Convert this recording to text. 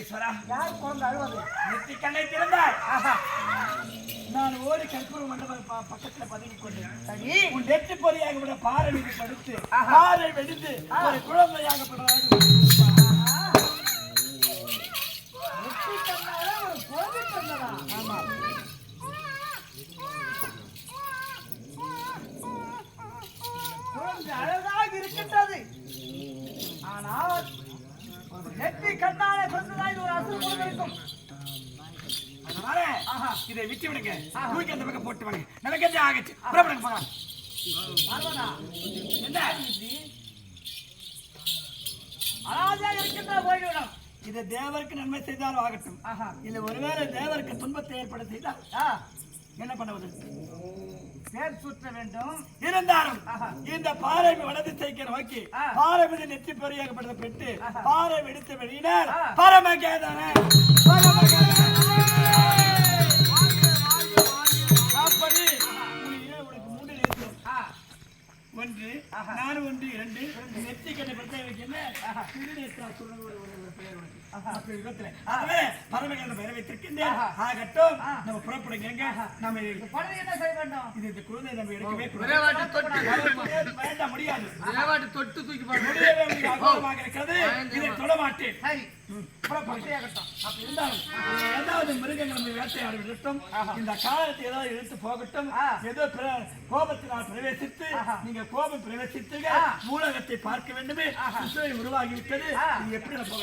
பரமேஸ்வரா, யார் குழந்தை அழுவது? நெற்றி கண்ணை திறந்தாய். நான் ஓடி கற்பூர மண்டபம் பக்கத்துல பதுங்கி கொண்டேன். சரி, உன் நெற்றி பொறியாக விட பாறை மீது படுத்து பாறை வெடித்து ஒரு குழந்தையாக நெற்றி கண்ணால ஒரு குழந்தை பிறந்ததா? ஆமா, குழந்தை அழகாக இருக்கின்றது. ஆனால் நெற்றி கண்ணால பிறந்ததா? இது ஒரு அசுர குழந்தை இருக்கும். அதனால இதை விட்டு விடுங்க. தூக்கி அந்த பக்கம் போட்டு வாங்க. நமக்கு என்ன ஆகச்சு? புறப்படுங்க போலாம். பார்வதா, என்ன அழகாக இருக்கின்ற போய்விடும். இது தேவருக்கு நன்மை செய்தாலும் ஆகட்டும். இல்ல ஒருவேளை தேவருக்கு துன்பத்தை ஏற்பட செய்தால் என்ன பண்ணுவது? பேர் சுற்ற வேண்டும். இருந்தாலும் இந்த பாறை வலது செய்கிற நோக்கி பாறை மீது நெற்றி பொறியாகப்பட்டதை பெற்று பாறை வெடித்து வெளியினால் பரமகேதான அப்படி உனக்கு மூன்று நேற்று ஒன்று நான் ஒன்று இரண்டு நெற்றி கண்ணை பிரச்சனை வைக்கல திருநேற்றா சொல்றது ஒரு பெயர் உனக்கு. பரமகேதன் பெயரை வைத்திருக்கின்றேன். ஆகட்டும், நம்ம புறப்படுங்க. நம்ம குழந்தை என்ன செய்ய வேண்டும்? இந்த குழந்தை நம்ம எடுக்கவே வேண்டாம், முடியாது. தொட்டு தூக்கி முடியவே அகோரமாக இருக்கிறது. இதை தொட மாட்டேன். சரி, அப்படி இருந்தாலும் ஏதாவது மிருகங்கள் நம்ம வேட்டையாடி விடட்டும். இந்த காலத்தை ஏதாவது இழுத்து போகட்டும். ஏதோ கோபத்தினால் பிரவேசித்து நீங்க கோபம் பிரவேசித்து மூலகத்தை பார்க்க வேண்டுமே உருவாகி விட்டது. இது எப்படி போக